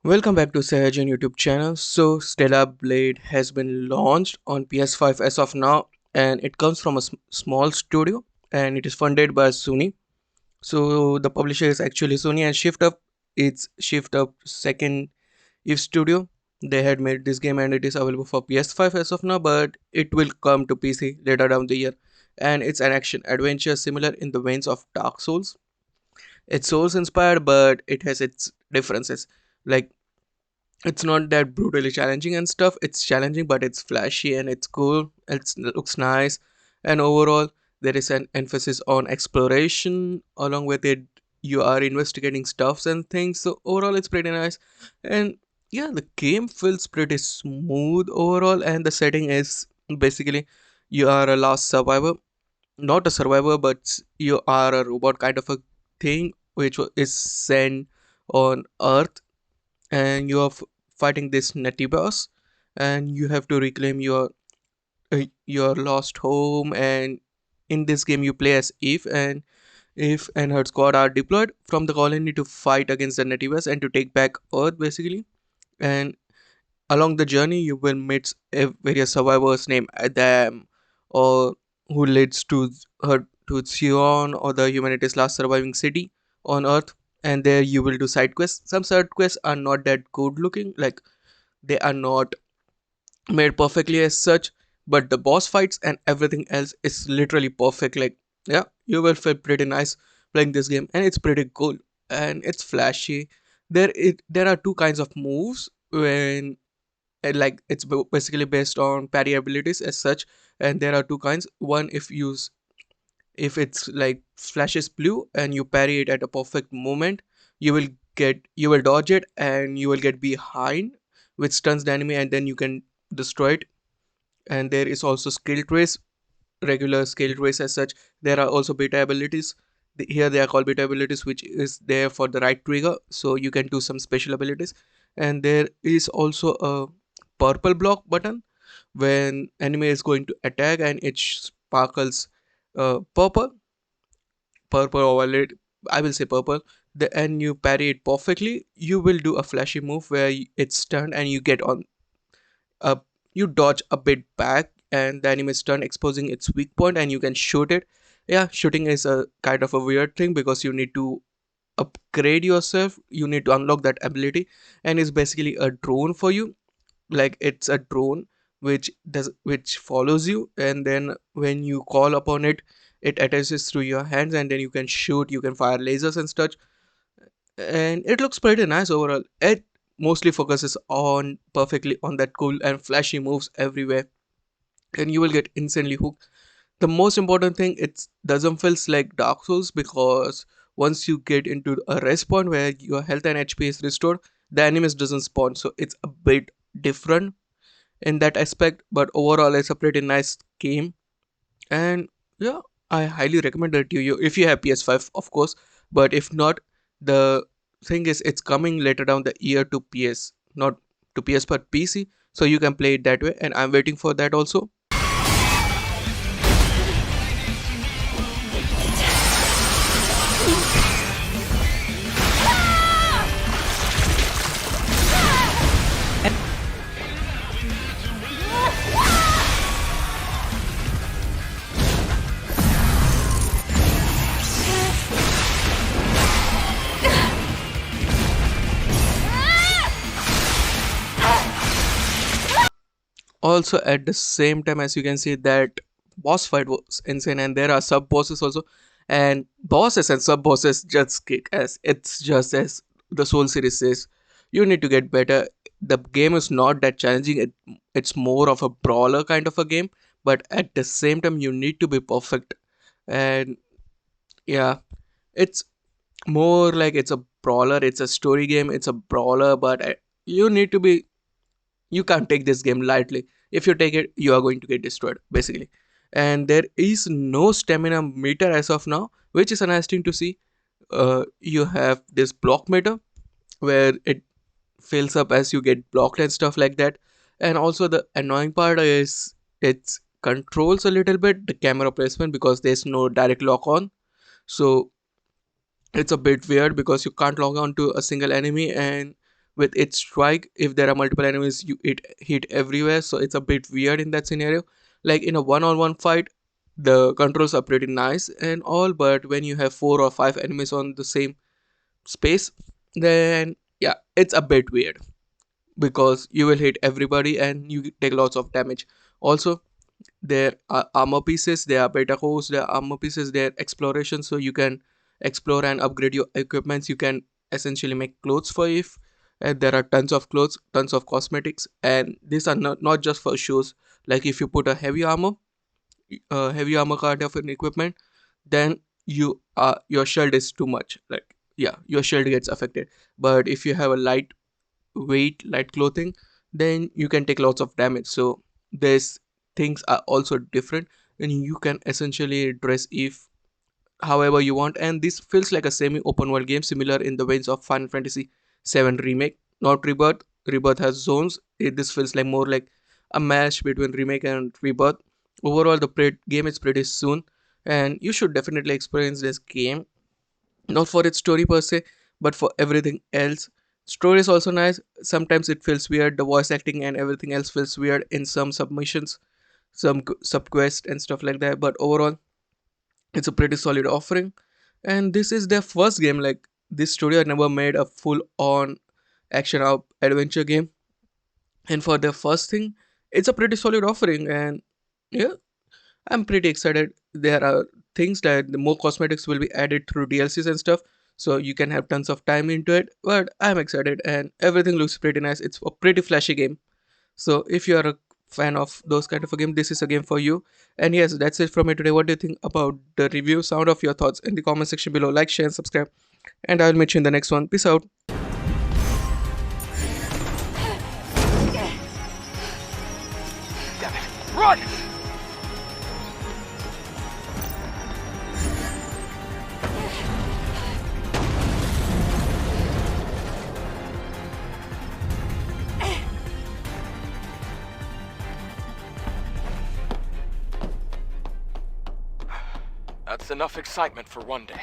Welcome back to Sahajan YouTube channel. So Stellar Blade has been launched on PS5 as of now, and it comes from a small studio and it is funded by Sony. So the publisher is actually Sony, and Shift Up, it's Shift Up second if studio. They had made this game and it is available for PS5 as of now, but it will come to PC later down the year. And it's an action adventure similar in the veins of Dark Souls. It's Souls inspired, but it has its differences. Like, it's not that brutally challenging and stuff. It's challenging, but it's flashy and it's cool. It looks nice, and overall there is an emphasis on exploration. Along with it, you are investigating stuffs and things. So overall, it's pretty nice. And yeah, the game feels pretty smooth overall, and the setting is basically you are a last survivor, not a survivor, but you are a robot kind of a thing which is sent on Earth, and you are fighting this nutty boss, and you have to reclaim your lost home. And in this game you play as Eve and her squad are deployed from the colony to fight against the nutty boss and to take back Earth basically. And along the journey you will meet various survivors named Adam, or who leads to her to Sion, or the humanity's last surviving city on Earth. And there you will do side quests. Some side quests are not that good looking, like they are not made perfectly as such, but the boss fights and everything else is literally perfect. Like, yeah, you will feel pretty nice playing this game, and it's pretty cool and it's flashy. There are two kinds of moves when like it's basically based on parry abilities as such. And there are two kinds. One, if it's like flashes blue and you parry it at a perfect moment, you will dodge it and you will get behind, which stuns the enemy, and then you can destroy it. And there is also skill trace, regular skill trace as such. There are also beta abilities. Here they are called beta abilities, which is there for the right trigger, so you can do some special abilities. And there is also a purple block button when enemy is going to attack, and it sparkles purple or violet. I will say purple. And you parry it perfectly, you will do a flashy move where it's stunned and you get on uh, you dodge a bit back, and the enemy is stunned, exposing its weak point, and you can shoot it. Yeah, shooting is a kind of a weird thing because you need to upgrade yourself, you need to unlock that ability. And it's basically a drone for you. Like, it's a drone which follows you, and then when you call upon it, it attaches through your hands, and then you can shoot, you can fire lasers and such. And it looks pretty nice overall. It mostly focuses on perfectly on that cool and flashy moves everywhere, and you will get insanely hooked. The most important thing, it doesn't feel like Dark Souls, because once you get into a rest point where your health and HP is restored, the enemies doesn't spawn, so it's a bit different in that aspect. But overall, it's a pretty nice game. And yeah, I highly recommend it to you if you have PS5, of course. But if not, the thing is, it's coming later down the year to PS, not to PS but PC, so you can play it that way, and I'm waiting for that also. Also, at the same time, as you can see, that boss fight was insane, and there are sub bosses also. And bosses and sub bosses just kick ass. It's just as the Soul series says, you need to get better. The game is not that challenging, it's more of a brawler kind of a game, but at the same time you need to be perfect. And yeah, it's more like it's a brawler, it's a story game, it's a brawler, but you need to be, you can't take this game lightly. If you take it, you are going to get destroyed basically. And there is no stamina meter as of now, which is interesting to see. You have this block meter where it fills up as you get blocked and stuff like that. And also the annoying part is it controls a little bit the camera placement, because there's no direct lock on. So it's a bit weird because you can't log on to a single enemy, and with its strike. If there are multiple enemies, it hit everywhere, so it's a bit weird in that scenario. Like in a one-on-one fight, the controls are pretty nice and all, but when you have 4 or 5 enemies on the same space, then yeah, it's a bit weird because you will hit everybody and you take lots of damage. Also, there are armor pieces, there are beta cores, there are armor pieces, there are exploration, so you can explore and upgrade your equipments. You can essentially make clothes for if there are tons of clothes, tons of cosmetics, and these are not just for shoes. Like if you put a heavy armor card of an equipment, then your shield is too much, like yeah, your shield gets affected. But if you have a light clothing, then you can take lots of damage. So these things are also different, and you can essentially dress if however you want. And this feels like a semi open world game, similar in the veins of Final Fantasy 7 remake, not Rebirth. Rebirth has zones. This feels like more like a match between remake and Rebirth. Overall, the game is pretty soon, and you should definitely experience this game, not for its story per se, but for everything else. Story is also nice. Sometimes it feels weird. The voice acting and everything else feels weird in some submissions, some subquest and stuff like that. But overall, it's a pretty solid offering. And this is their first game. Like this studio never made a full-on action out adventure game, and for their first thing, it's a pretty solid offering. And yeah, I'm pretty excited. There are things that the more cosmetics will be added through DLCs and stuff, so you can have tons of time into it. But I'm excited, and everything looks pretty nice. It's a pretty flashy game. So if you are a fan of those kind of a game, this is a game for you. And yes, that's it from me today. What do you think about the review? Sound of your thoughts in the comment section below. Like, share, and subscribe. And I'll meet you in the next one. Peace out. Damn it. Run! That's enough excitement for one day.